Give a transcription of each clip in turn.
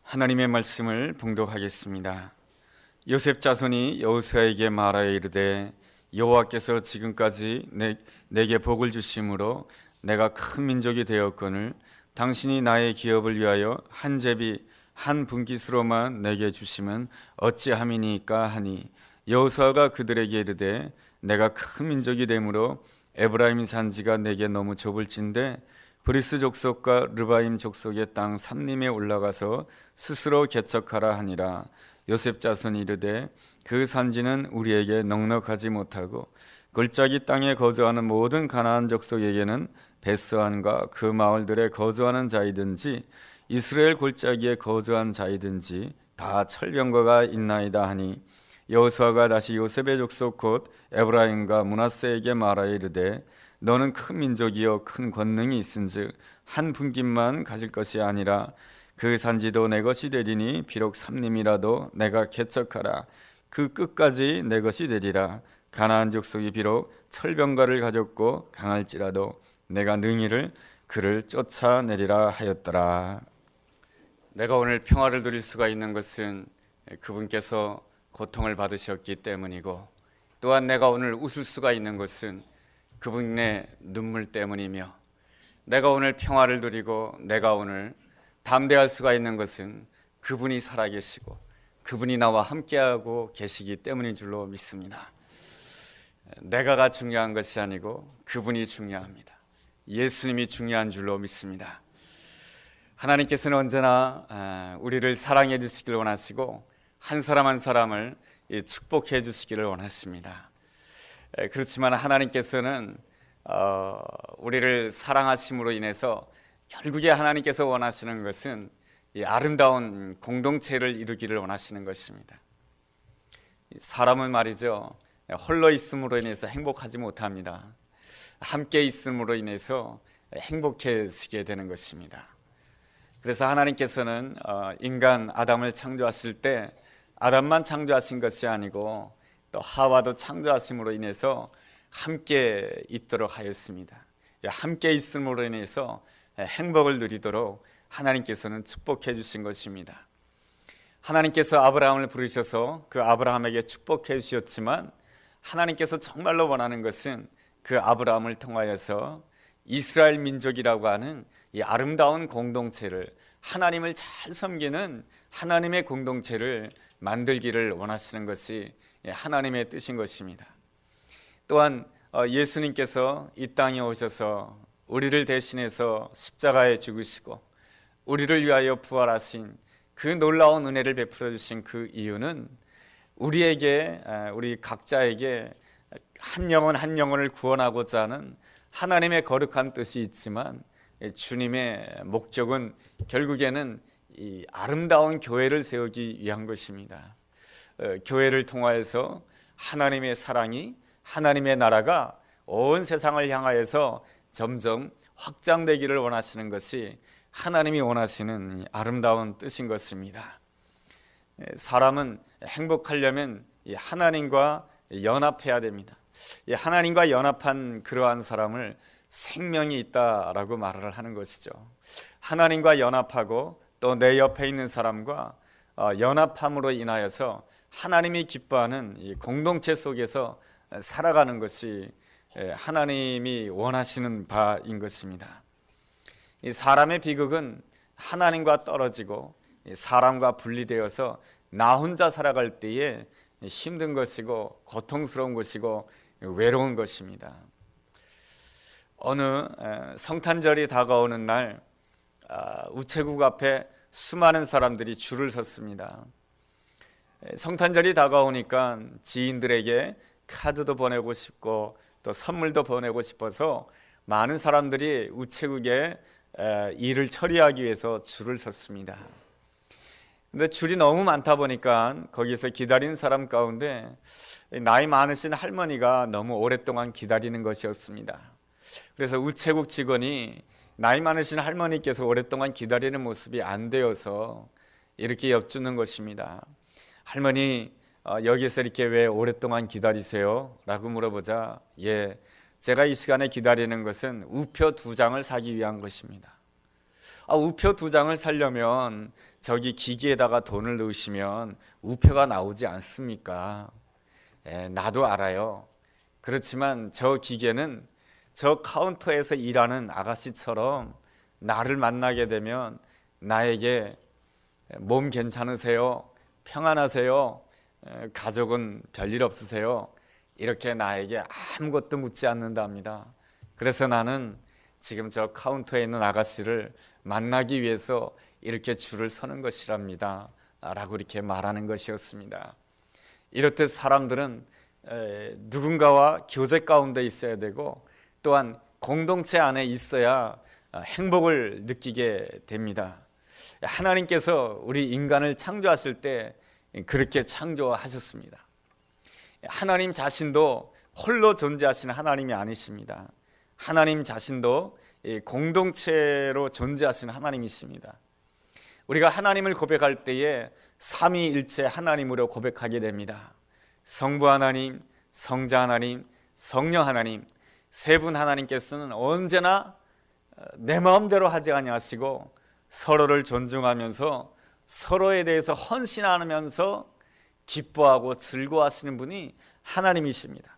하나님의 말씀을 봉독하겠습니다. 요셉 자손이 여호수아에게 말하여 이르되 여호와께서 지금까지 내게 복을 주심으로 내가 큰 민족이 되었거늘 당신이 나의 기업을 위하여 한 제비 한 분깃으로만 내게 주시면 어찌함이니까 하니, 여호수아가 그들에게 이르되 내가 큰 민족이 되므로 에브라임 산지가 내게 너무 좁을진데 브리스 족속과 르바임 족속의 땅 삼림에 올라가서 스스로 개척하라 하니라. 요셉 자손이 이르되 그 산지는 우리에게 넉넉하지 못하고 골짜기 땅에 거주하는 모든 가나안 족속에게는 베스안과 그 마을들에 거주하는 자이든지 이스라엘 골짜기에 거주한 자이든지 다 철병거가 있나이다 하니, 여호수아가 다시 요셉의 족속 곧 에브라임과 므낫세에게 말하여 이르되 너는 큰 민족이요 큰 권능이 있은즉 한 분깃만 가질 것이 아니라 그 산지도 내 것이 되리니 비록 삼림이라도 내가 개척하라. 그 끝까지 내 것이 되리라. 가나안 족속이 비록 철병가를 가졌고 강할지라도 내가 능히를 그를 쫓아내리라 하였더라. 내가 오늘 평화를 누릴 수가 있는 것은 그분께서 고통을 받으셨기 때문이고, 또한 내가 오늘 웃을 수가 있는 것은 그분의 눈물 때문이며, 내가 오늘 평화를 누리고 내가 오늘 담대할 수가 있는 것은 그분이 살아계시고 그분이 나와 함께하고 계시기 때문인 줄로 믿습니다. 내가가 중요한 것이 아니고 그분이 중요합니다. 예수님이 중요한 줄로 믿습니다. 하나님께서는 언제나 우리를 사랑해 주시기를 원하시고 한 사람 한 사람을 축복해 주시기를 원하십니다. 그렇지만 하나님께서는 우리를 사랑하심으로 인해서 결국에 하나님께서 원하시는 것은 이 아름다운 공동체를 이루기를 원하시는 것입니다. 사람은 말이죠, 홀로 있음으로 인해서 행복하지 못합니다. 함께 있음으로 인해서 행복해지게 되는 것입니다. 그래서 하나님께서는 인간 아담을 창조하실 때 아담만 창조하신 것이 아니고 또 하와도 창조하심으로 인해서 함께 있도록 하였습니다. 함께 있음으로 인해서 행복을 누리도록 하나님께서는 축복해 주신 것입니다. 하나님께서 아브라함을 부르셔서 그 아브라함에게 축복해 주셨지만, 하나님께서 정말로 원하는 것은 그 아브라함을 통하여서 이스라엘 민족이라고 하는 이 아름다운 공동체를, 하나님을 잘 섬기는 하나님의 공동체를 만들기를 원하시는 것이 하나님의 뜻인 것입니다. 또한 예수님께서 이 땅에 오셔서 우리를 대신해서 십자가에 죽으시고 우리를 위하여 부활하신 그 놀라운 은혜를 베풀어 주신 그 이유는 우리에게, 우리 각자에게 한 영혼 한 영혼을 구원하고자 하는 하나님의 거룩한 뜻이 있지만, 주님의 목적은 결국에는 이 아름다운 교회를 세우기 위한 것입니다. 교회를 통하여서 하나님의 사랑이, 하나님의 나라가 온 세상을 향하여서 점점 확장되기를 원하시는 것이 하나님이 원하시는 아름다운 뜻인 것입니다. 사람은 행복하려면 하나님과 연합해야 됩니다. 하나님과 연합한 그러한 사람을 생명이 있다라고 말을 하는 것이죠. 하나님과 연합하고 또 내 옆에 있는 사람과 연합함으로 인하여서 하나님이 기뻐하는 이 공동체 속에서 살아가는 것이 하나님이 원하시는 바인 것입니다. 이 사람의 비극은 하나님과 떨어지고 사람과 분리되어서 나 혼자 살아갈 때에 힘든 것이고 고통스러운 것이고 외로운 것입니다. 어느 성탄절이 다가오는 날 우체국 앞에 수많은 사람들이 줄을 섰습니다. 성탄절이 다가오니까 지인들에게 카드도 보내고 싶고 또 선물도 보내고 싶어서 많은 사람들이 우체국에 일을 처리하기 위해서 줄을 섰습니다. 근데 줄이 너무 많다 보니까 거기서 기다리는 사람 가운데 나이 많으신 할머니가 너무 오랫동안 기다리는 것이었습니다. 그래서 우체국 직원이 나이 많으신 할머니께서 오랫동안 기다리는 모습이 안 되어서 이렇게 엿주는 것입니다. 할머니, 여기서 이렇게 왜 오랫동안 기다리세요? 라고 물어보자, 제가 이 시간에 기다리는 것은 우표 2장을 사기 위한 것입니다. 우표 2장을 사려면 저기 기기에다가 돈을 넣으시면 우표가 나오지 않습니까? 나도 알아요. 그렇지만 저 기계는 저 카운터에서 일하는 아가씨처럼 나를 만나게 되면 나에게 몸 괜찮으세요? 평안하세요? 가족은 별일 없으세요? 이렇게 나에게 아무것도 묻지 않는답니다. 그래서 나는 지금 저 카운터에 있는 아가씨를 만나기 위해서 이렇게 줄을 서는 것이랍니다 라고 이렇게 말하는 것이었습니다. 이렇듯 사람들은 누군가와 교제 가운데 있어야 되고 또한 공동체 안에 있어야 행복을 느끼게 됩니다. 하나님께서 우리 인간을 창조하실 때 그렇게 창조하셨습니다. 하나님 자신도 홀로 존재하시는 하나님이 아니십니다. 하나님 자신도 공동체로 존재하시는 하나님이십니다. 우리가 하나님을 고백할 때에 삼위일체 하나님으로 고백하게 됩니다. 성부 하나님, 성자 하나님, 성령 하나님, 세 분 하나님께서는 언제나 내 마음대로 하지 아니하시고 서로를 존중하면서 서로에 대해서 헌신하면서 기뻐하고 즐거워하시는 분이 하나님이십니다.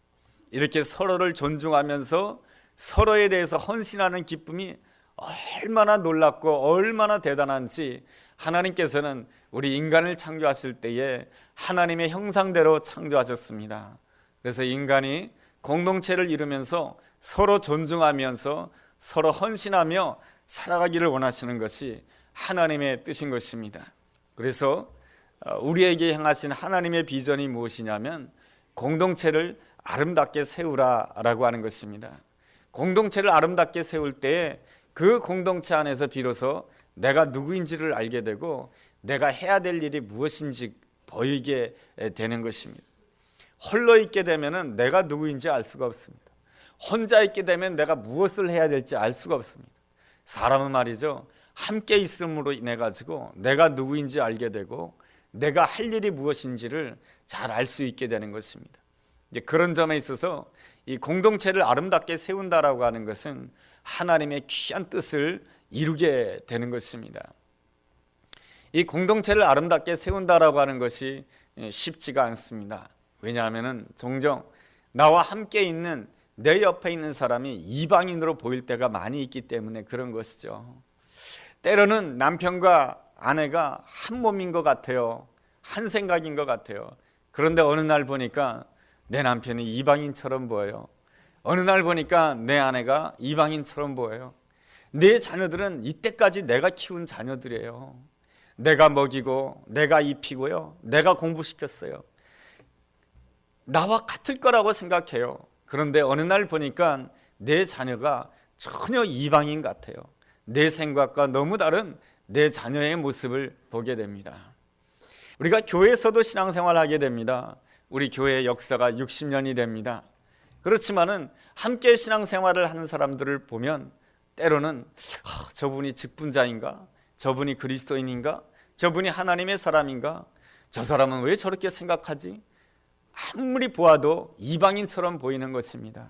이렇게 서로를 존중하면서 서로에 대해서 헌신하는 기쁨이 얼마나 놀랍고 얼마나 대단한지 하나님께서는 우리 인간을 창조하실 때에 하나님의 형상대로 창조하셨습니다. 그래서 인간이 공동체를 이루면서 서로 존중하면서 서로 헌신하며 살아가기를 원하시는 것이 하나님의 뜻인 것입니다. 그래서 우리에게 향하신 하나님의 비전이 무엇이냐면 공동체를 아름답게 세우라라고 하는 것입니다. 공동체를 아름답게 세울 때에 그 공동체 안에서 비로소 내가 누구인지를 알게 되고 내가 해야 될 일이 무엇인지 보이게 되는 것입니다. 홀로 있게 되면 내가 누구인지 알 수가 없습니다. 혼자 있게 되면 내가 무엇을 해야 될지 알 수가 없습니다. 사람은 말이죠, 함께 있음으로 인해 가지고 내가 누구인지 알게 되고 내가 할 일이 무엇인지를 잘 알 수 있게 되는 것입니다. 이제 그런 점에 있어서 이 공동체를 아름답게 세운다라고 하는 것은 하나님의 귀한 뜻을 이루게 되는 것입니다. 이 공동체를 아름답게 세운다라고 하는 것이 쉽지가 않습니다. 왜냐하면 종종 나와 함께 있는 내 옆에 있는 사람이 이방인으로 보일 때가 많이 있기 때문에 그런 것이죠. 때로는 남편과 아내가 한 몸인 것 같아요. 한 생각인 것 같아요. 그런데 어느 날 보니까 내 남편이 이방인처럼 보여요. 어느 날 보니까 내 아내가 이방인처럼 보여요. 내 자녀들은 이때까지 내가 키운 자녀들이에요. 내가 먹이고 내가 입히고요, 내가 공부시켰어요. 나와 같을 거라고 생각해요. 그런데 어느 날 보니까 내 자녀가 전혀 이방인 같아요. 내 생각과 너무 다른 내 자녀의 모습을 보게 됩니다. 우리가 교회에서도 신앙생활을 하게 됩니다. 우리 교회의 역사가 60년이 됩니다. 그렇지만은 함께 신앙생활을 하는 사람들을 보면 때로는 저분이 직분자인가? 저분이 그리스도인인가? 저분이 하나님의 사람인가? 저 사람은 왜 저렇게 생각하지? 아무리 보아도 이방인처럼 보이는 것입니다.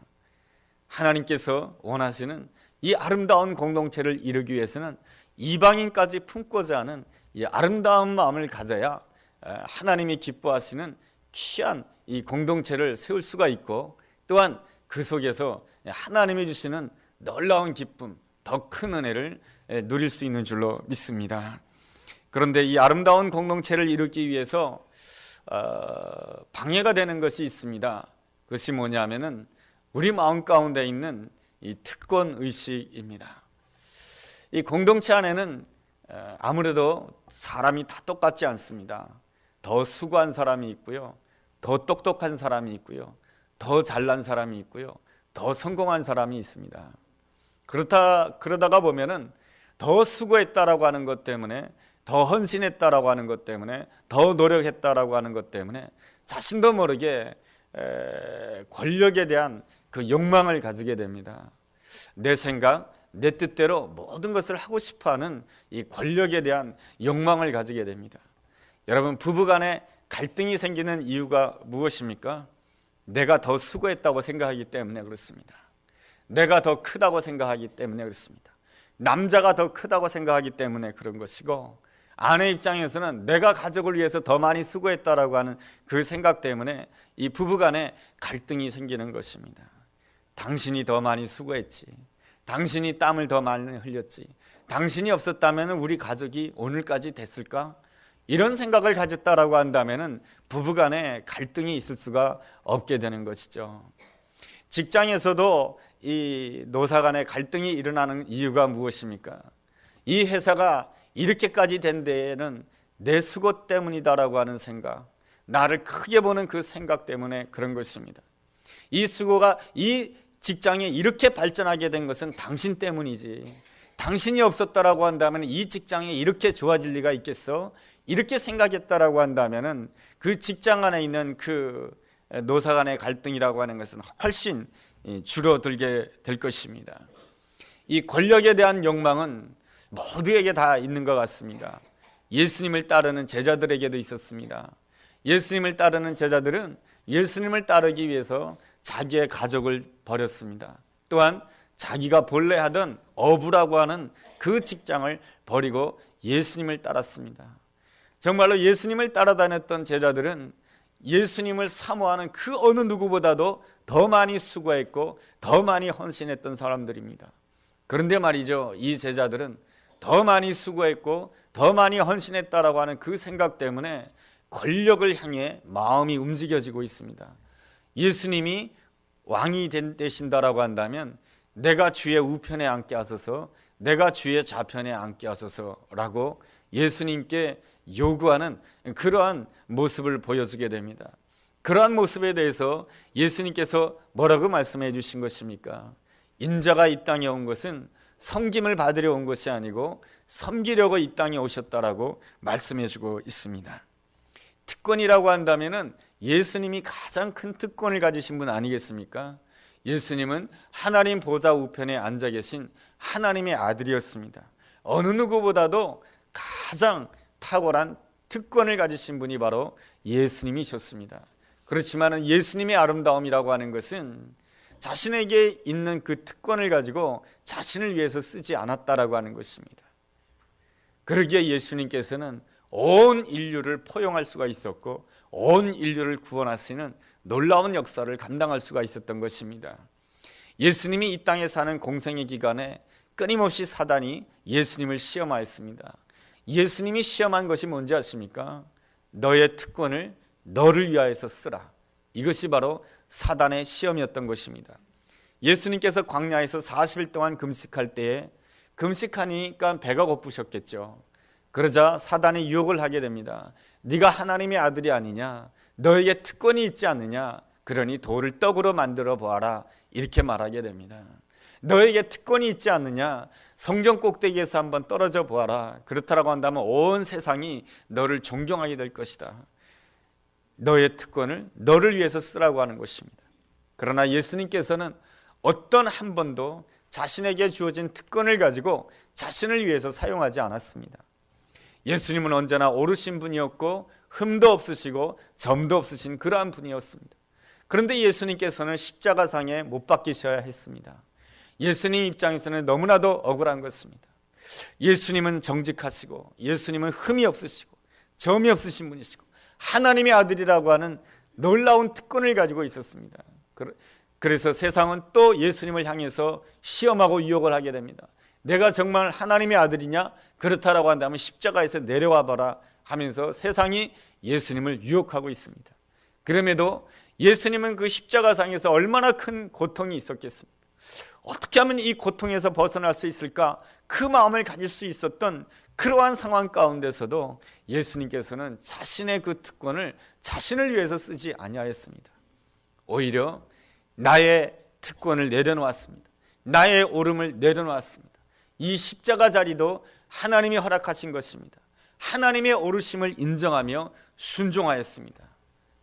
하나님께서 원하시는 이 아름다운 공동체를 이루기 위해서는 이방인까지 품고자 하는 이 아름다운 마음을 가져야 하나님이 기뻐하시는 귀한 이 공동체를 세울 수가 있고 또한 그 속에서 하나님이 주시는 놀라운 기쁨, 더 큰 은혜를 누릴 수 있는 줄로 믿습니다. 그런데 이 아름다운 공동체를 이루기 위해서 방해가 되는 것이 있습니다. 그것이 뭐냐면은 우리 마음 가운데 있는 이 특권 의식입니다. 이 공동체 안에는 아무래도 사람이 다 똑같지 않습니다. 더 수고한 사람이 있고요, 더 똑똑한 사람이 있고요, 더 잘난 사람이 있고요, 더 성공한 사람이 있습니다. 그러다가 보면은 더 수고했다라고 하는 것 때문에, 더 헌신했다라고 하는 것 때문에, 더 노력했다라고 하는 것 때문에 자신도 모르게 권력에 대한 그 욕망을 가지게 됩니다. 내 생각, 내 뜻대로 모든 것을 하고 싶어하는 이 권력에 대한 욕망을 가지게 됩니다. 여러분, 부부간에 갈등이 생기는 이유가 무엇입니까? 내가 더 수고했다고 생각하기 때문에 그렇습니다. 내가 더 크다고 생각하기 때문에 그렇습니다. 남자가 더 크다고 생각하기 때문에 그런 것이고, 아내 입장에서는 내가 가족을 위해서 더 많이 수고했다라고 하는 그 생각 때문에 이 부부간에 갈등이 생기는 것입니다. 당신이 더 많이 수고했지, 당신이 땀을 더 많이 흘렸지, 당신이 없었다면 우리 가족이 오늘까지 됐을까? 이런 생각을 가졌다라고 한다면 부부간에 갈등이 있을 수가 없게 되는 것이죠. 직장에서도 이 노사 간의 갈등이 일어나는 이유가 무엇입니까? 이 회사가 이렇게까지 된 데에는 내 수고 때문이다라고 하는 생각, 나를 크게 보는 그 생각 때문에 그런 것입니다. 이 수고가 이 직장에 이렇게 발전하게 된 것은 당신 때문이지, 당신이 없었다라고 한다면 이 직장에 이렇게 좋아질 리가 있겠어? 이렇게 생각했다라고 한다면 그 직장 안에 있는 그 노사 간의 갈등이라고 하는 것은 훨씬 줄어들게 될 것입니다. 이 권력에 대한 욕망은 모두에게 다 있는 것 같습니다. 예수님을 따르는 제자들에게도 있었습니다. 예수님을 따르는 제자들은 예수님을 따르기 위해서 자기의 가족을 버렸습니다. 또한 자기가 본래 하던 어부라고 하는 그 직장을 버리고 예수님을 따랐습니다. 정말로 예수님을 따라다녔던 제자들은 예수님을 사모하는 그 어느 누구보다도 더 많이 수고했고 더 많이 헌신했던 사람들입니다. 그런데 말이죠, 이 제자들은 더 많이 수고했고 더 많이 헌신했다라고 하는 그 생각 때문에 권력을 향해 마음이 움직여지고 있습니다. 예수님이 왕이 되신다라고 한다면 내가 주의 우편에 앉게 하소서, 내가 주의 좌편에 앉게 하소서라고 예수님께 요구하는 그러한 모습을 보여주게 됩니다. 그러한 모습에 대해서 예수님께서 뭐라고 말씀해 주신 것입니까? 인자가 이 땅에 온 것은 섬김을 받으려 온 것이 아니고 섬기려고 이 땅에 오셨다라고 말씀해 주고 있습니다. 특권이라고 한다면은 예수님이 가장 큰 특권을 가지신 분 아니겠습니까? 예수님은 하나님 보좌 우편에 앉아 계신 하나님의 아들이었습니다. 어느 누구보다도 가장 탁월한 특권을 가지신 분이 바로 예수님이셨습니다. 그렇지만 예수님의 아름다움이라고 하는 것은 자신에게 있는 그 특권을 가지고 자신을 위해서 쓰지 않았다라고 하는 것입니다. 그러기에 예수님께서는 온 인류를 포용할 수가 있었고 온 인류를 구원하시는 놀라운 역사를 감당할 수가 있었던 것입니다. 예수님이 이 땅에 사는 공생의 기간에 끊임없이 사단이 예수님을 시험하였습니다. 예수님이 시험한 것이 뭔지 아십니까? 너의 특권을 너를 위하여서 쓰라. 이것이 바로 사단의 시험이었던 것입니다. 예수님께서 광야에서 40일 동안 금식할 때에 금식하니까 배가 고프셨겠죠. 그러자 사단이 유혹을 하게 됩니다. 네가 하나님의 아들이 아니냐, 너에게 특권이 있지 않느냐, 그러니 돌을 떡으로 만들어 보아라, 이렇게 말하게 됩니다. 너에게 특권이 있지 않느냐, 성전 꼭대기에서 한번 떨어져 보아라, 그렇다라고 한다면 온 세상이 너를 존경하게 될 것이다. 너의 특권을 너를 위해서 쓰라고 하는 것입니다. 그러나 예수님께서는 어떤 한 번도 자신에게 주어진 특권을 가지고 자신을 위해서 사용하지 않았습니다. 예수님은 언제나 오르신 분이었고 흠도 없으시고 점도 없으신 그러한 분이었습니다. 그런데 예수님께서는 십자가상에 못 박히셔야 했습니다. 예수님 입장에서는 너무나도 억울한 것입니다. 예수님은 정직하시고 예수님은 흠이 없으시고 점이 없으신 분이시고 하나님의 아들이라고 하는 놀라운 특권을 가지고 있었습니다. 그래서 세상은 또 예수님을 향해서 시험하고 유혹을 하게 됩니다. 내가 정말 하나님의 아들이냐? 그렇다라고 한다면 십자가에서 내려와 봐라 하면서 세상이 예수님을 유혹하고 있습니다. 그럼에도 예수님은 그 십자가상에서 얼마나 큰 고통이 있었겠습니까? 어떻게 하면 이 고통에서 벗어날 수 있을까? 그 마음을 가질 수 있었던 그러한 상황 가운데서도 예수님께서는 자신의 그 특권을 자신을 위해서 쓰지 아니하였습니다. 오히려 나의 특권을 내려놓았습니다. 나의 오름을 내려놓았습니다. 이 십자가 자리도 하나님이 허락하신 것입니다. 하나님의 오르심을 인정하며 순종하였습니다.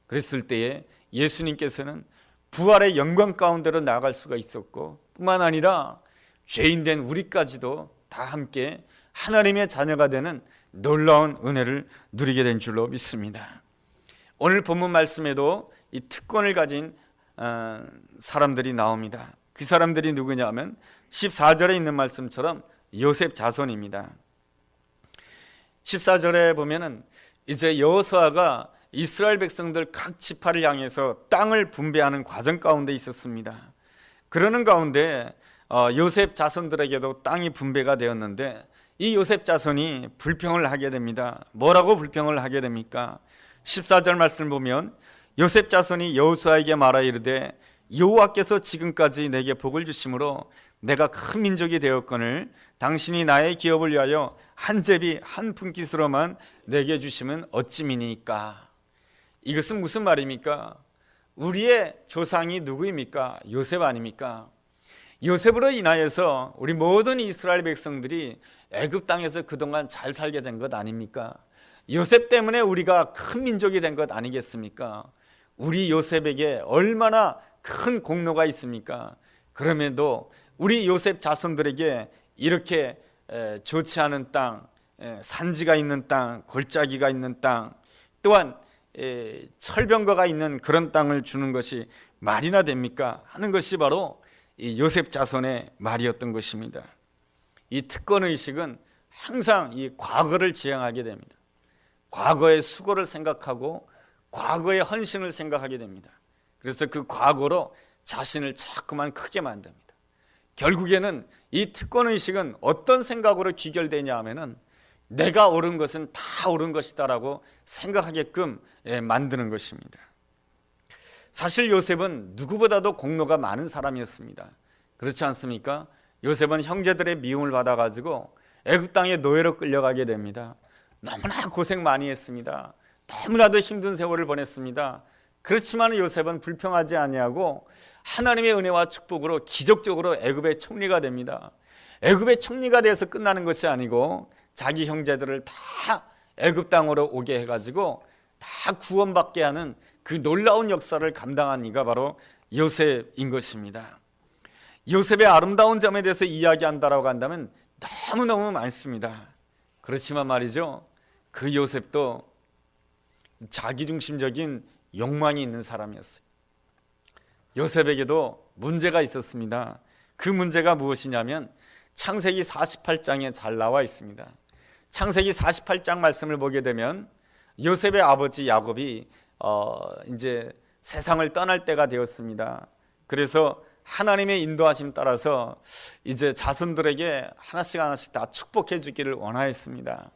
그랬을 때에 예수님께서는 부활의 영광 가운데로 나아갈 수가 있었고 뿐만 아니라 죄인된 우리까지도 다 함께 하나님의 자녀가 되는 놀라운 은혜를 누리게 된 줄로 믿습니다. 오늘 본문 말씀에도 이 특권을 가진 사람들이 나옵니다. 그 사람들이 누구냐 하면 14절에 있는 말씀처럼 요셉 자손입니다. 14절에 보면은 이제 여호수아가 이스라엘 백성들 각 지파를 향해서 땅을 분배하는 과정 가운데 있었습니다. 그러는 가운데 요셉 자손들에게도 땅이 분배가 되었는데 이 요셉 자손이 불평을 하게 됩니다. 뭐라고 불평을 하게 됩니까? 14절 말씀을 보면 요셉 자손이 여호수아에게 말하 이르되 여호와께서 지금까지 내게 복을 주심으로 내가 큰 민족이 되었거늘 당신이 나의 기업을 위하여 한 제비 한 품깃으로만 내게 주시면 어찌미니까. 이것은 무슨 말입니까? 우리의 조상이 누구입니까? 요셉 아닙니까? 요셉으로 인하여서 우리 모든 이스라엘 백성들이 애굽 땅에서 그동안 잘 살게 된 것 아닙니까? 요셉 때문에 우리가 큰 민족이 된 것 아니겠습니까? 우리 요셉에게 얼마나 큰 공로가 있습니까? 그럼에도 우리 요셉 자손들에게 이렇게 좋지 않은 땅, 산지가 있는 땅, 골짜기가 있는 땅, 또한 철병거가 있는 그런 땅을 주는 것이 말이나 됩니까? 하는 것이 바로 이 요셉 자손의 말이었던 것입니다. 이 특권의식은 항상 이 과거를 지향하게 됩니다. 과거의 수고를 생각하고 과거의 헌신을 생각하게 됩니다. 그래서 그 과거로 자신을 자꾸만 크게 만듭니다. 결국에는 이 특권의식은 어떤 생각으로 귀결되냐 하면은 내가 옳은 것은 다 옳은 것이다라고 생각하게끔 만드는 것입니다. 사실 요셉은 누구보다도 공로가 많은 사람이었습니다. 그렇지 않습니까? 요셉은 형제들의 미움을 받아가지고 애굽 땅에 노예로 끌려가게 됩니다. 너무나 고생 많이 했습니다. 너무나도 힘든 세월을 보냈습니다. 그렇지만 요셉은 불평하지 아니하고 하나님의 은혜와 축복으로 기적적으로 애굽의 총리가 됩니다. 애굽의 총리가 돼서 끝나는 것이 아니고 자기 형제들을 다 애굽 땅으로 오게 해가지고 다 구원받게 하는 그 놀라운 역사를 감당한 이가 바로 요셉인 것입니다. 요셉의 아름다운 점에 대해서 이야기한다라고 한다면 너무너무 많습니다. 그렇지만 말이죠, 그 요셉도 자기중심적인 욕망이 있는 사람이었어요. 요셉에게도 문제가 있었습니다. 그 문제가 무엇이냐면 창세기 48장에 잘 나와 있습니다. 창세기 48장 말씀을 보게 되면 요셉의 아버지 야곱이 이제 세상을 떠날 때가 되었습니다. 그래서 하나님의 인도하심 따라서 이제 자손들에게 하나씩 다 축복해 주기를 원하였습니다.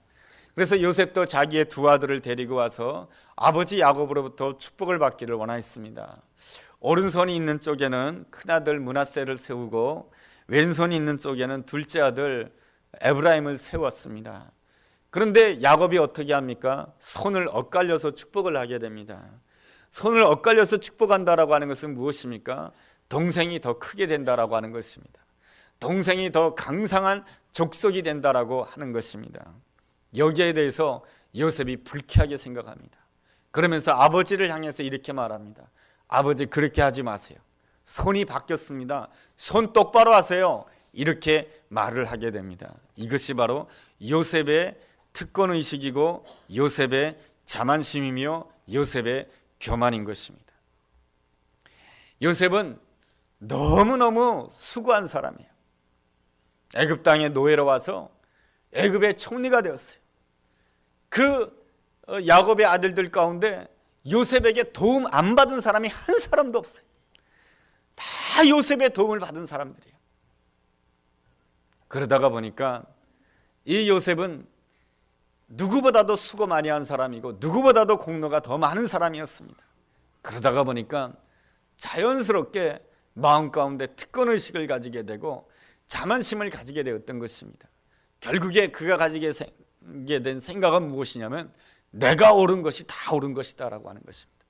그래서 요셉도 자기의 두 아들을 데리고 와서 아버지 야곱으로부터 축복을 받기를 원하였습니다. 오른손이 있는 쪽에는 큰아들 므낫세를 세우고 왼손이 있는 쪽에는 둘째 아들 에브라임을 세웠습니다. 그런데 야곱이 어떻게 합니까? 손을 엇갈려서 축복을 하게 됩니다. 손을 엇갈려서 축복한다라고 하는 것은 무엇입니까? 동생이 더 크게 된다라고 하는 것입니다. 동생이 더 강성한 족속이 된다라고 하는 것입니다. 여기에 대해서 요셉이 불쾌하게 생각합니다. 그러면서 아버지를 향해서 이렇게 말합니다. 아버지, 그렇게 하지 마세요. 손이 바뀌었습니다. 손 똑바로 하세요. 이렇게 말을 하게 됩니다. 이것이 바로 요셉의 특권의식이고 요셉의 자만심이며 요셉의 교만인 것입니다. 요셉은 너무너무 수고한 사람이에요. 애굽 땅에 노예로 와서 애굽의 총리가 되었어요. 그 야곱의 아들들 가운데 요셉에게 도움 안 받은 사람이 한 사람도 없어요. 다 요셉의 도움을 받은 사람들이에요. 그러다가 보니까 이 요셉은 누구보다도 수고 많이 한 사람이고 누구보다도 공로가 더 많은 사람이었습니다. 그러다가 보니까 자연스럽게 마음 가운데 특권의식을 가지게 되고 자만심을 가지게 되었던 것입니다. 결국에 그가 가지게 된 생각은 무엇이냐면 내가 옳은 것이 다 옳은 것이다 라고 하는 것입니다.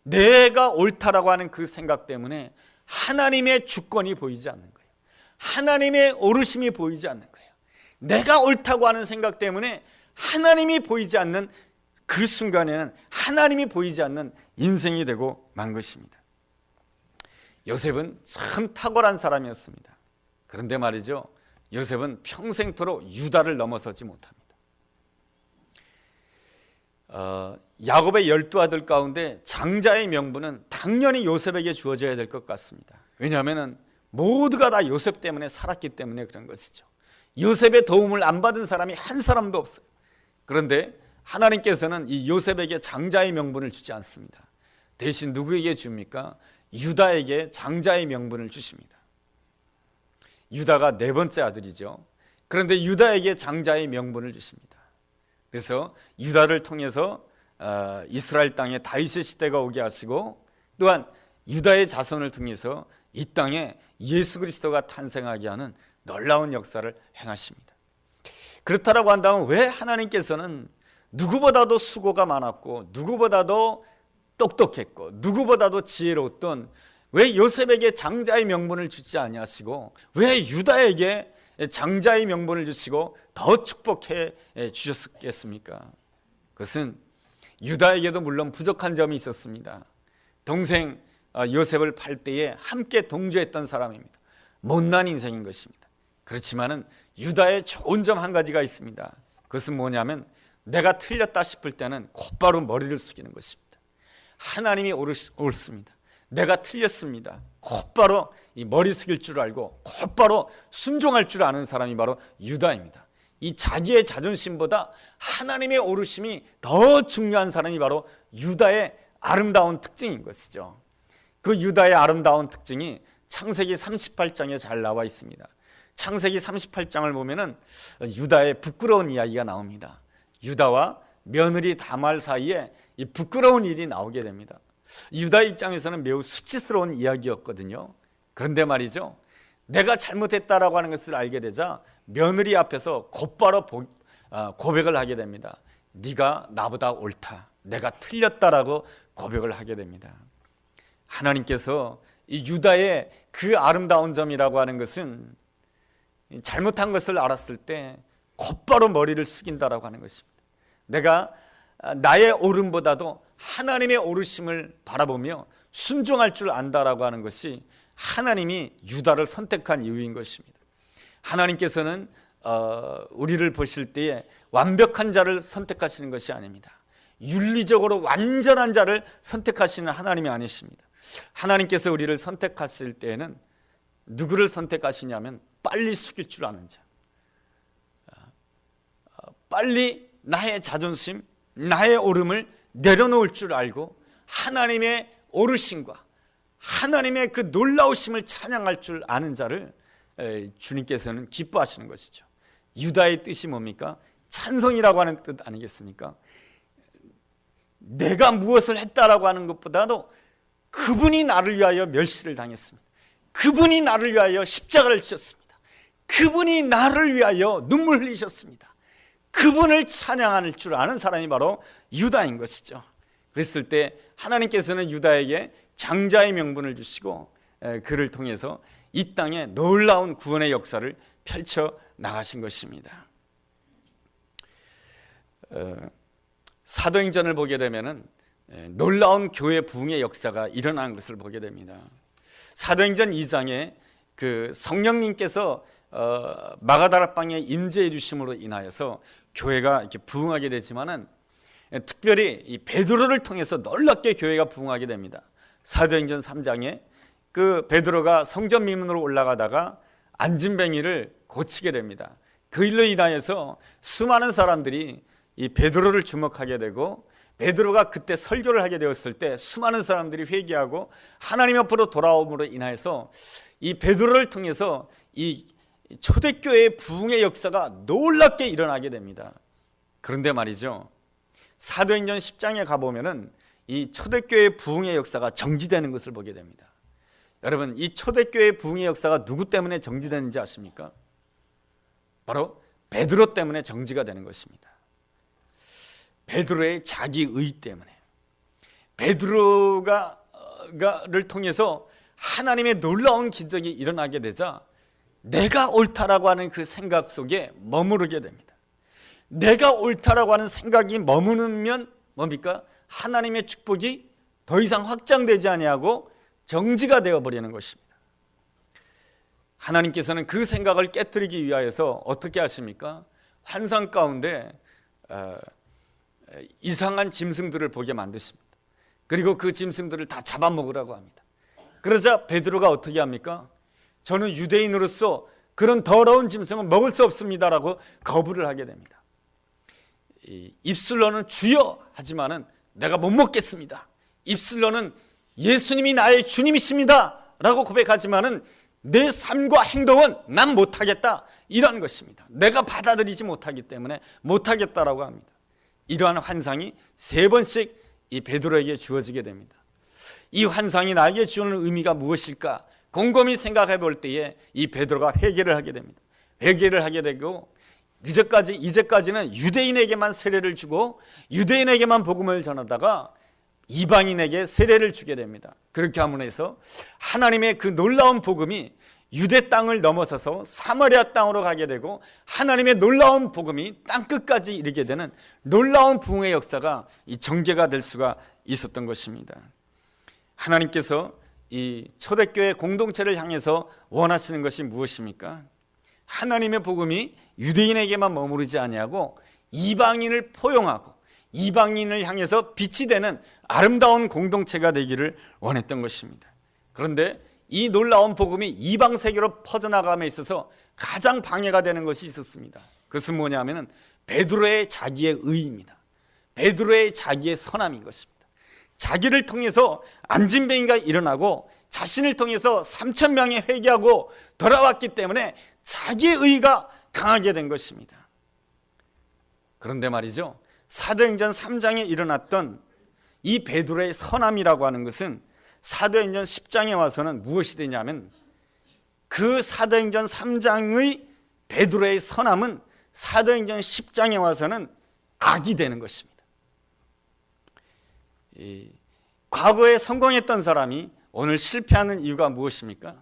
내가 옳다라고 하는 그 생각 때문에 하나님의 주권이 보이지 않는 거예요. 하나님의 오르심이 보이지 않는 거예요. 내가 옳다고 하는 생각 때문에 하나님이 보이지 않는 그 순간에는 하나님이 보이지 않는 인생이 되고 만 것입니다. 요셉은 참 탁월한 사람이었습니다. 그런데 말이죠, 요셉은 평생토록 유다를 넘어서지 못합니다. 야곱의 12아들 가운데 장자의 명분은 당연히 요셉에게 주어져야 될 것 같습니다. 왜냐하면 모두가 다 요셉 때문에 살았기 때문에 그런 것이죠. 요셉의 도움을 안 받은 사람이 한 사람도 없어요. 그런데 하나님께서는 이 요셉에게 장자의 명분을 주지 않습니다. 대신 누구에게 줍니까? 유다에게 장자의 명분을 주십니다. 유다가 네 번째 아들이죠. 그런데 유다에게 장자의 명분을 주십니다. 그래서 유다를 통해서 이스라엘 땅에 다윗의 시대가 오게 하시고, 또한 유다의 자손을 통해서 이 땅에 예수 그리스도가 탄생하게 하는 놀라운 역사를 행하십니다. 그렇다라고 한다면 왜 하나님께서는 누구보다도 수고가 많았고 누구보다도 똑똑했고 누구보다도 지혜로웠던 왜 요셉에게 장자의 명분을 주지 아니하시고 왜 유다에게 장자의 명분을 주시고 더 축복해 주셨겠습니까? 그것은 유다에게도 물론 부족한 점이 있었습니다. 동생 요셉을 팔 때에 함께 동조했던 사람입니다. 못난 인생인 것입니다. 그렇지만은 유다의 좋은 점 한 가지가 있습니다. 그것은 뭐냐면 내가 틀렸다 싶을 때는 곧바로 머리를 숙이는 것입니다. 하나님이 옳습니다. 내가 틀렸습니다. 곧바로 이 머리 숙일 줄 알고 곧바로 순종할 줄 아는 사람이 바로 유다입니다. 이 자기의 자존심보다 하나님의 옳으심이 더 중요한 사람이 바로 유다의 아름다운 특징인 것이죠. 그 유다의 아름다운 특징이 창세기 38장에 잘 나와 있습니다. 창세기 38장을 보면은 유다의 부끄러운 이야기가 나옵니다. 유다와 며느리 다말 사이에 이 부끄러운 일이 나오게 됩니다. 유다 입장에서는 매우 수치스러운 이야기였거든요. 그런데 말이죠, 내가 잘못했다라고 하는 것을 알게 되자 며느리 앞에서 곧바로 고백을 하게 됩니다. 네가 나보다 옳다, 내가 틀렸다라고 고백을 하게 됩니다. 하나님께서 이 유다의 그 아름다운 점이라고 하는 것은 잘못한 것을 알았을 때 곧바로 머리를 숙인다라고 하는 것입니다. 내가 나의 옳음보다도 하나님의 옳으심을 바라보며 순종할 줄 안다라고 하는 것이 하나님이 유다를 선택한 이유인 것입니다. 하나님께서는 우리를 보실 때에 완벽한 자를 선택하시는 것이 아닙니다. 윤리적으로 완전한 자를 선택하시는 하나님이 아니십니다. 하나님께서 우리를 선택하실 때에는 누구를 선택하시냐면 빨리 숙일 줄 아는 자, 빨리 나의 자존심, 나의 옳음을 내려놓을 줄 알고 하나님의 옳으심과 하나님의 그 놀라우심을 찬양할 줄 아는 자를 주님께서는 기뻐하시는 것이죠. 유다의 뜻이 뭡니까? 찬송이라고 하는 뜻 아니겠습니까? 내가 무엇을 했다라고 하는 것보다도 그분이 나를 위하여 멸시를 당했습니다. 그분이 나를 위하여 십자가를 지셨습니다. 그분이 나를 위하여 눈물 흘리셨습니다. 그분을 찬양할 줄 아는 사람이 바로 유다인 것이죠. 그랬을 때 하나님께서는 유다에게 장자의 명분을 주시고 그를 통해서 이 땅에 놀라운 구원의 역사를 펼쳐 나가신 것입니다. 사도행전을 보게 되면은 놀라운 교회 부흥의 역사가 일어난 것을 보게 됩니다. 사도행전 2장에 그 성령님께서 마가다라 방에 임재해 주심으로 인하여서 교회가 이렇게 부흥하게 되지만은 특별히 이 베드로를 통해서 놀랍게 교회가 부흥하게 됩니다. 사도행전 3장에 그 베드로가 성전 미문으로 올라가다가 안진뱅이를 고치게 됩니다. 그 일로 인하여서 수많은 사람들이 이 베드로를 주목하게 되고 베드로가 그때 설교를 하게 되었을 때 수많은 사람들이 회개하고 하나님 앞으로 돌아옴으로 인하여서 이 베드로를 통해서 이 초대교회의 부흥의 역사가 놀랍게 일어나게 됩니다. 그런데 말이죠, 사도행전 10장에 가보면은 이 초대교회의 부흥의 역사가 정지되는 것을 보게 됩니다. 여러분, 이 초대교회의 부흥의 역사가 누구 때문에 정지되는지 아십니까? 바로 베드로 때문에 정지가 되는 것입니다. 베드로의 자기의 때문에, 베드로를 통해서 하나님의 놀라운 기적이 일어나게 되자 내가 옳다라고 하는 그 생각 속에 머무르게 됩니다. 내가 옳다라고 하는 생각이 머무르면 뭡니까? 하나님의 축복이 더 이상 확장되지 아니하고 정지가 되어버리는 것입니다. 하나님께서는 그 생각을 깨뜨리기 위하여서 어떻게 하십니까? 환상 가운데 이상한 짐승들을 보게 만드십니다. 그리고 그 짐승들을 다 잡아먹으라고 합니다. 그러자 베드로가 어떻게 합니까? 저는 유대인으로서 그런 더러운 짐승은 먹을 수 없습니다라고 거부를 하게 됩니다. 입술로는 주여 하지만은 내가 못 먹겠습니다. 입술로는 예수님이 나의 주님이십니다 라고 고백하지만은 내 삶과 행동은 난 못하겠다, 이러한 것입니다. 내가 받아들이지 못하기 때문에 못하겠다라고 합니다. 이러한 환상이 3번씩 이 베드로에게 주어지게 됩니다. 이 환상이 나에게 주는 의미가 무엇일까 곰곰이 생각해 볼 때에 이 베드로가 회개를 하게 됩니다. 회개를 하게 되고 이제까지는 유대인에게만 세례를 주고 유대인에게만 복음을 전하다가 이방인에게 세례를 주게 됩니다. 그렇게 함으로 해서 하나님의 그 놀라운 복음이 유대 땅을 넘어서서 사마리아 땅으로 가게 되고 하나님의 놀라운 복음이 땅끝까지 이르게 되는 놀라운 부흥의 역사가 이 전개가 될 수가 있었던 것입니다. 하나님께서 이 초대교회 공동체를 향해서 원하시는 것이 무엇입니까? 하나님의 복음이 유대인에게만 머무르지 아니하고 이방인을 포용하고 이방인을 향해서 빛이 되는 아름다운 공동체가 되기를 원했던 것입니다. 그런데 이 놀라운 복음이 이방 세계로 퍼져나감에 있어서 가장 방해가 되는 것이 있었습니다. 그것은 뭐냐면 베드로의 자기의 의입니다. 베드로의 자기의 선함인 것입니다. 자기를 통해서 안진뱅이가 일어나고 자신을 통해서 3,000명이 회개하고 돌아왔기 때문에 자기의 의가 강하게 된 것입니다. 그런데 말이죠, 사도행전 3장에 일어났던 이 베드로의 선함이라고 하는 것은 사도행전 10장에 와서는 무엇이 되냐면 그 사도행전 3장의 베드로의 선함은 사도행전 10장에 와서는 악이 되는 것입니다. 과거에 성공했던 사람이 오늘 실패하는 이유가 무엇입니까?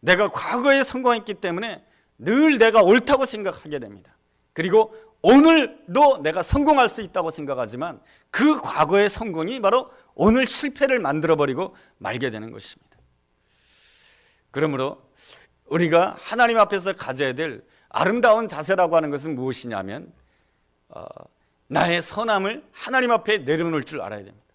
내가 과거에 성공했기 때문에 늘 내가 옳다고 생각하게 됩니다. 그리고 오늘도 내가 성공할 수 있다고 생각하지만 그 과거의 성공이 바로 오늘 실패를 만들어버리고 말게 되는 것입니다. 그러므로 우리가 하나님 앞에서 가져야 될 아름다운 자세라고 하는 것은 무엇이냐면 나의 선함을 하나님 앞에 내려놓을 줄 알아야 됩니다.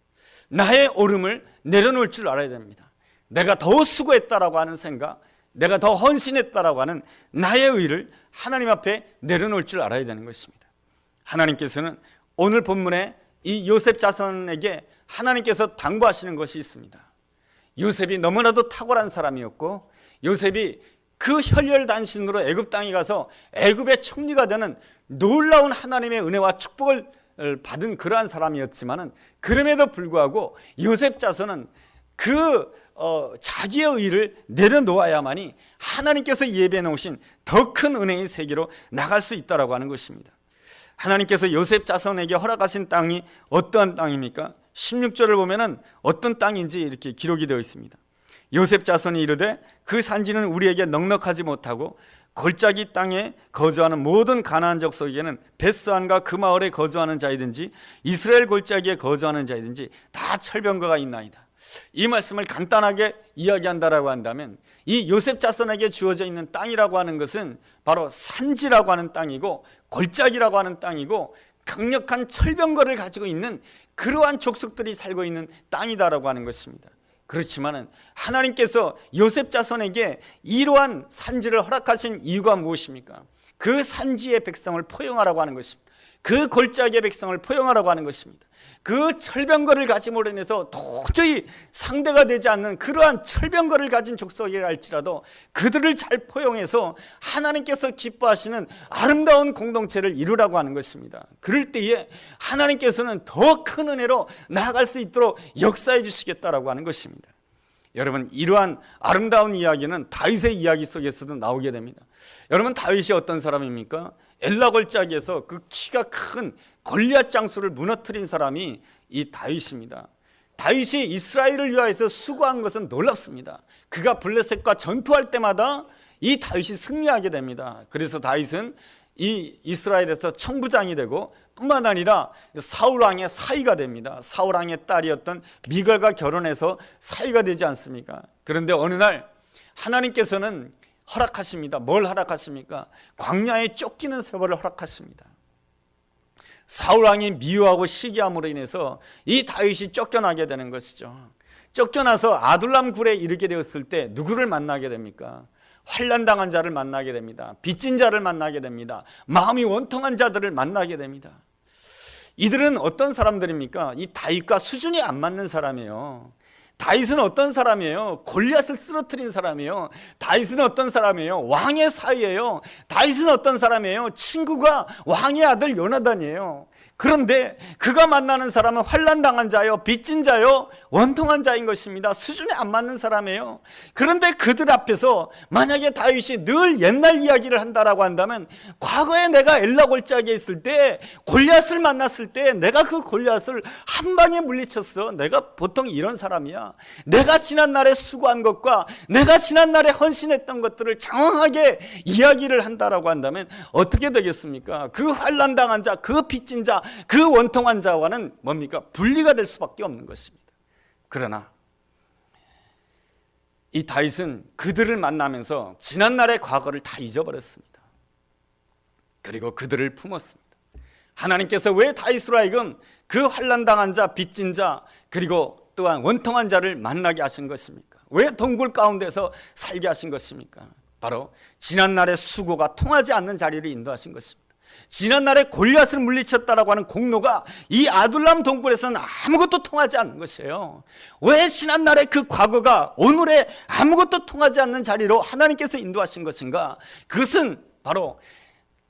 나의 옳음을 내려놓을 줄 알아야 됩니다. 내가 더 수고했다라고 하는 생각, 내가 더 헌신했다라고 하는 나의 의를 하나님 앞에 내려놓을 줄 알아야 되는 것입니다. 하나님께서는 오늘 본문에 이 요셉 자손에게 하나님께서 당부하시는 것이 있습니다. 요셉이 너무나도 탁월한 사람이었고 요셉이 그 혈혈단신으로 애굽 땅에 가서 애굽의 총리가 되는 놀라운 하나님의 은혜와 축복을 받은 그러한 사람이었지만은 그럼에도 불구하고 요셉 자손은 자기의 의를 내려놓아야만이 하나님께서 예배해 놓으신 더 큰 은혜의 세계로 나갈 수 있다라고 하는 것입니다. 하나님께서 요셉 자손에게 허락하신 땅이 어떠한 땅입니까? 16절을 보면은 어떤 땅인지 이렇게 기록이 되어 있습니다. 요셉 자손이 이르되 그 산지는 우리에게 넉넉하지 못하고 골짜기 땅에 거주하는 모든 가나안 족속에게는 벳스안과 그 마을에 거주하는 자이든지 이스라엘 골짜기에 거주하는 자이든지 다 철병거가 있나이다. 이 말씀을 간단하게 이야기한다라고 한다면 이 요셉 자손에게 주어져 있는 땅이라고 하는 것은 바로 산지라고 하는 땅이고 골짜기라고 하는 땅이고 강력한 철병거를 가지고 있는 그러한 족속들이 살고 있는 땅이다라고 하는 것입니다. 그렇지만은 하나님께서 요셉 자손에게 이러한 산지를 허락하신 이유가 무엇입니까? 그 산지의 백성을 포용하라고 하는 것입니다. 그 골짜기의 백성을 포용하라고 하는 것입니다. 그 철병거를 가짐으로 인해서 도저히 상대가 되지 않는 그러한 철병거를 가진 족속이라 할지라도 그들을 잘 포용해서 하나님께서 기뻐하시는 아름다운 공동체를 이루라고 하는 것입니다. 그럴 때에 하나님께서는 더 큰 은혜로 나아갈 수 있도록 역사해 주시겠다라고 하는 것입니다. 여러분, 이러한 아름다운 이야기는 다윗의 이야기 속에서도 나오게 됩니다. 여러분, 다윗이 어떤 사람입니까? 엘라 골짜기에서 그 키가 큰 골리앗 장수를 무너뜨린 사람이 이 다윗입니다. 다윗이 이스라엘을 위하여서 수고한 것은 놀랍습니다. 그가 블레셋과 전투할 때마다 이 다윗이 승리하게 됩니다. 그래서 다윗은 이 이스라엘에서 청부장이 되고 뿐만 아니라 사울왕의 사위가 됩니다. 사울왕의 딸이었던 미갈과 결혼해서 사위가 되지 않습니까? 그런데 어느 날 하나님께서는 허락하십니다. 뭘 허락하십니까? 광야에 쫓기는 세월을 허락하십니다. 사울왕이 미워하고 시기함으로 인해서 이 다윗이 쫓겨나게 되는 것이죠. 쫓겨나서 아둘람 굴에 이르게 되었을 때 누구를 만나게 됩니까? 환난당한 자를 만나게 됩니다. 빚진 자를 만나게 됩니다. 마음이 원통한 자들을 만나게 됩니다. 이들은 어떤 사람들입니까? 이 다윗과 수준이 안 맞는 사람이에요. 다윗은 어떤 사람이에요? 골리앗을 쓰러뜨린 사람이에요. 다윗은 어떤 사람이에요? 왕의 사위예요. 다윗은 어떤 사람이에요? 친구가 왕의 아들 요나단이에요. 그런데 그가 만나는 사람은 환난당한 자요, 빚진 자요, 원통한 자인 것입니다. 수준이 안 맞는 사람이에요. 그런데 그들 앞에서 만약에 다윗이 늘 옛날 이야기를 한다라고 한다면, 과거에 내가 엘라 골짜기에 있을 때 골리앗을 만났을 때 내가 그 골리앗을 한 방에 물리쳤어. 내가 보통 이런 사람이야. 내가 지난날에 수고한 것과 내가 지난날에 헌신했던 것들을 장황하게 이야기를 한다라고 한다면 어떻게 되겠습니까? 그 환난당한 자, 그 빚진 자, 그 원통한 자와는 뭡니까? 분리가 될 수밖에 없는 것입니다. 그러나 이 다윗은 그들을 만나면서 지난날의 과거를 다 잊어버렸습니다. 그리고 그들을 품었습니다. 하나님께서 왜 다윗으로 하여금 그 환난당한 자, 빚진 자, 그리고 또한 원통한 자를 만나게 하신 것입니까? 왜 동굴 가운데서 살게 하신 것입니까? 바로 지난날의 수고가 통하지 않는 자리를 인도하신 것입니다. 지난날에 골리앗을 물리쳤다라고 하는 공로가 이 아둘람 동굴에서는 아무것도 통하지 않는 것이에요. 왜 지난날의 그 과거가 오늘의 아무것도 통하지 않는 자리로 하나님께서 인도하신 것인가? 그것은 바로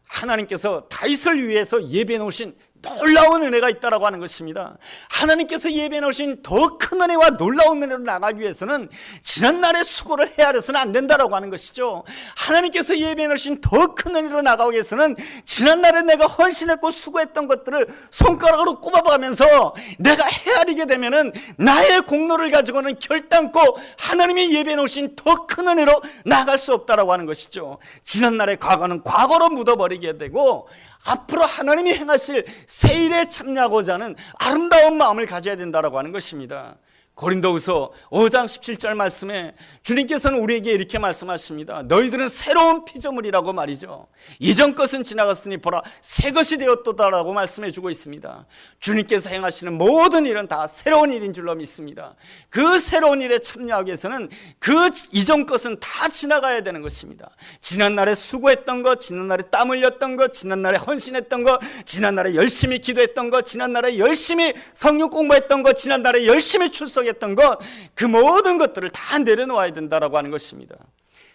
하나님께서 다윗을 위해서 예비해 놓으신 놀라운 은혜가 있다라고 하는 것입니다. 하나님께서 예비해 놓으신 더 큰 은혜와 놀라운 은혜로 나가기 위해서는 지난날의 수고를 헤아려서는 안 된다라고 하는 것이죠. 하나님께서 예비해 놓으신 더 큰 은혜로 나가기 위해서는 지난날에 내가 헌신했고 수고했던 것들을 손가락으로 꼽아가면서 내가 헤아리게 되면은 나의 공로를 가지고는 결단코 하나님이 예비해 놓으신 더 큰 은혜로 나갈 수 없다라고 하는 것이죠. 지난날의 과거는 과거로 묻어버리게 되고 앞으로 하나님이 행하실 새 일에 참여하고자 하는 아름다운 마음을 가져야 된다고 하는 것입니다. 고린도후서 5장 17절 말씀에 주님께서는 우리에게 이렇게 말씀하십니다. 너희들은 새로운 피조물이라고 말이죠. 이전 것은 지나갔으니 보라 새 것이 되었도다라고 말씀해 주고 있습니다. 주님께서 행하시는 모든 일은 다 새로운 일인 줄로 믿습니다. 그 새로운 일에 참여하기 위해서는 그 이전 것은 다 지나가야 되는 것입니다. 지난날에 수고했던 것, 지난날에 땀 흘렸던 것, 지난날에 헌신했던 것, 지난날에 열심히 기도했던 것, 지난날에 열심히 성경 공부했던 것, 지난날에 열심히 출석했던 것, 그 모든 것들을 다 내려놓아야 된다라고 하는 것입니다.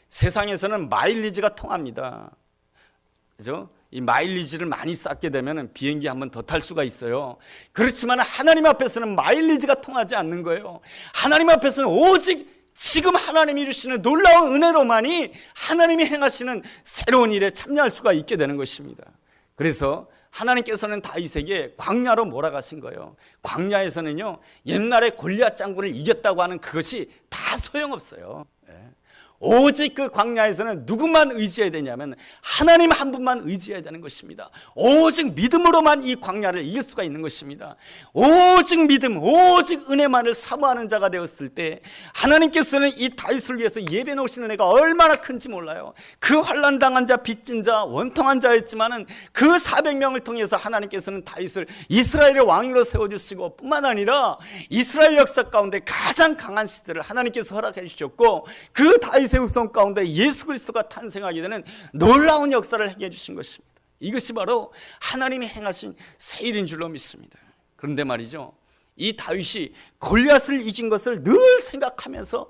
세상에서는 마일리지가 통합니다. 그죠? 이 마일리지를 많이 쌓게 되면 비행기 한 번 더 탈 수가 있어요. 그렇지만 하나님 앞에서는 마일리지가 통하지 않는 거예요. 하나님 앞에서는 오직 지금 하나님이 주시는 놀라운 은혜로만이 하나님이 행하시는 새로운 일에 참여할 수가 있게 되는 것입니다. 그래서 하나님께서는 다윗에게 광야로 몰아가신 거예요. 광야에서는요, 옛날에 골리앗 장군을 이겼다고 하는 그것이 다 소용없어요. 오직 그 광야에서는 누구만 의지해야 되냐면 하나님 한 분만 의지해야 되는 것입니다. 오직 믿음으로만 이 광야를 이길 수가 있는 것입니다. 오직 믿음, 오직 은혜만을 사모하는 자가 되었을 때 하나님께서는 이 다윗을 위해서 예배 놓으신 은혜가 얼마나 큰지 몰라요. 그 환난당한 자, 빚진 자, 원통한 자였지만은 그 400명을 통해서 하나님께서는 다윗을 이스라엘의 왕으로 세워주시고 뿐만 아니라 이스라엘 역사 가운데 가장 강한 시대를 하나님께서 허락해 주셨고 그 다윗 의 후손 가운데 예수 그리스도가 탄생하게 되는 놀라운 역사를 행해 주신 것입니다. 이것이 바로 하나님이 행하신 새 일인 줄로 믿습니다. 그런데 말이죠, 이 다윗이 골리앗을 이긴 것을 늘 생각하면서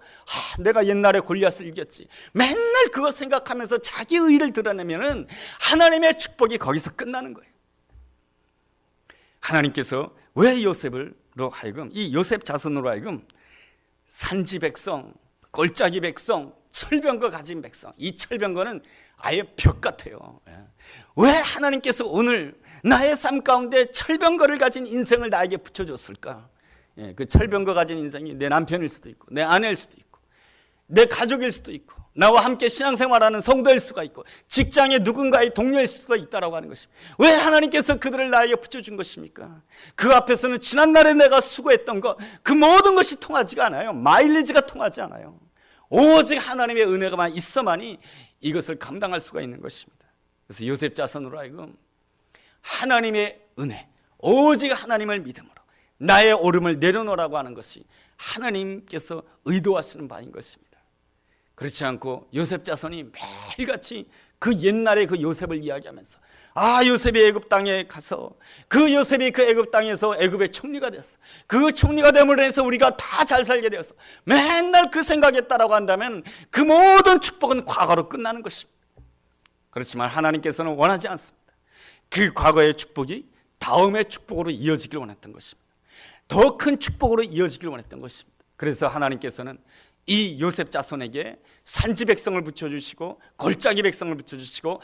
내가 옛날에 골리앗을 이겼지, 맨날 그거 생각하면서 자기 의의를 드러내면은 하나님의 축복이 거기서 끝나는 거예요. 하나님께서 왜 요셉으로 하여금, 이 요셉 자손으로 하여금 산지 백성, 골짜기 백성, 철병거 가진 백성, 이 철병거는 아예 벽 같아요. 왜 하나님께서 오늘 나의 삶 가운데 철병거를 가진 인생을 나에게 붙여줬을까? 그 철병거 가진 인생이 내 남편일 수도 있고, 내 아내일 수도 있고, 내 가족일 수도 있고, 나와 함께 신앙생활하는 성도일 수가 있고, 직장의 누군가의 동료일 수도 있다라고 하는 것입니다. 왜 하나님께서 그들을 나에게 붙여준 것입니까? 그 앞에서는 지난날에 내가 수고했던 것, 그 모든 것이 통하지가 않아요. 마일리지가 통하지 않아요. 오직 하나님의 은혜가만 있어만이 이것을 감당할 수가 있는 것입니다. 그래서 요셉 자손으로 하여금 하나님의 은혜, 오직 하나님을 믿음으로 나의 오름을 내려놓으라고 하는 것이 하나님께서 의도하시는 바인 것입니다. 그렇지 않고 요셉 자손이 매일같이 그 옛날의 그 요셉을 이야기하면서 요셉이 애굽 땅에 가서 그 요셉이 그 애굽 땅에서 애굽의 총리가 됐어. 그 총리가 됨으로 해서 우리가 다 잘 살게 되었어. 맨날 그 생각했다라고 한다면 그 모든 축복은 과거로 끝나는 것입니다. 그렇지만 하나님께서는 원하지 않습니다. 그 과거의 축복이 다음의 축복으로 이어지길 원했던 것입니다. 더 큰 축복으로 이어지길 원했던 것입니다. 그래서 하나님께서는 이 요셉 자손에게 산지 백성을 붙여주시고 골짜기 백성을 붙여주시고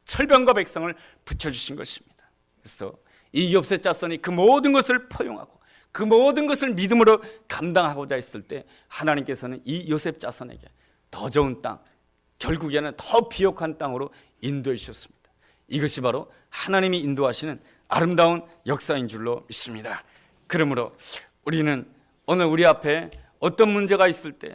철병거 백성을 붙여주신 것입니다. 그래서 이 요셉 자손이 그 모든 것을 포용하고 그 모든 것을 믿음으로 감당하고자 했을 때 하나님께서는 이 요셉 자손에게 더 좋은 땅, 결국에는 더 비옥한 땅으로 인도해 주셨습니다. 이것이 바로 하나님이 인도하시는 아름다운 역사인 줄로 믿습니다. 그러므로 우리는 오늘 우리 앞에 어떤 문제가 있을 때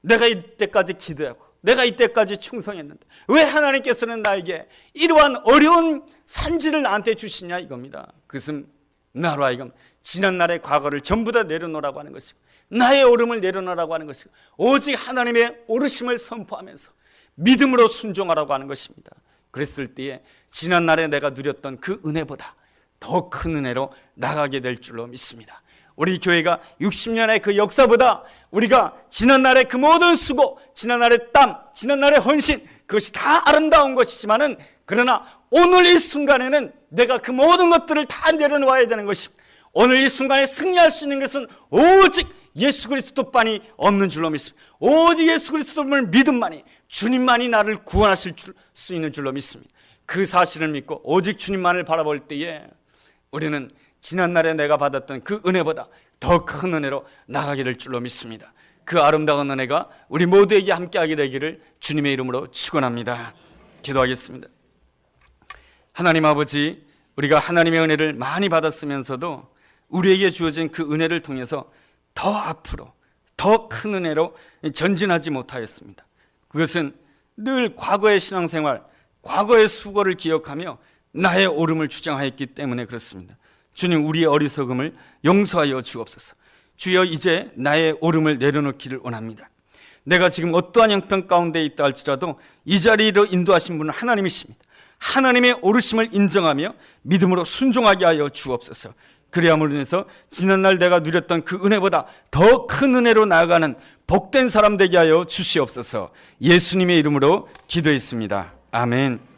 내가 이때까지 기도하고 내가 이때까지 충성했는데 왜 하나님께서는 나에게 이러한 어려운 산지를 나한테 주시냐 이겁니다. 그것은 나로 하여금 지난날의 과거를 전부 다 내려놓으라고 하는 것이고 나의 오름을 내려놓으라고 하는 것이고 오직 하나님의 오르심을 선포하면서 믿음으로 순종하라고 하는 것입니다. 그랬을 때에 지난날에 내가 누렸던 그 은혜보다 더 큰 은혜로 나가게 될 줄로 믿습니다. 우리 교회가 60년의 그 역사보다 우리가 지난날의 그 모든 수고, 지난날의 땀, 지난날의 헌신, 그것이 다 아름다운 것이지만은 그러나 오늘 이 순간에는 내가 그 모든 것들을 다 내려놓아야 되는 것입니다. 오늘 이 순간에 승리할 수 있는 것은 오직 예수 그리스도만이 없는 줄로 믿습니다. 오직 예수 그리스도를 믿음만이, 주님만이 나를 구원하실 수 있는 줄로 믿습니다. 그 사실을 믿고 오직 주님만을 바라볼 때에 우리는 지난날에 내가 받았던 그 은혜보다 더 큰 은혜로 나가게 될 줄로 믿습니다. 그 아름다운 은혜가 우리 모두에게 함께하게 되기를 주님의 이름으로 축원합니다. 기도하겠습니다. 하나님 아버지, 우리가 하나님의 은혜를 많이 받았으면서도 우리에게 주어진 그 은혜를 통해서 더 앞으로 더 큰 은혜로 전진하지 못하였습니다. 그것은 늘 과거의 신앙생활, 과거의 수고를 기억하며 나의 오름을 주장하였기 때문에 그렇습니다. 주님, 우리의 어리석음을 용서하여 주옵소서. 주여, 이제 나의 오름을 내려놓기를 원합니다. 내가 지금 어떠한 형편 가운데 있다 할지라도 이 자리로 인도하신 분은 하나님이십니다. 하나님의 오르심을 인정하며 믿음으로 순종하게 하여 주옵소서. 그리함으로 인해서 지난날 내가 누렸던 그 은혜보다 더 큰 은혜로 나아가는 복된 사람 되게 하여 주시옵소서. 예수님의 이름으로 기도했습니다. 아멘.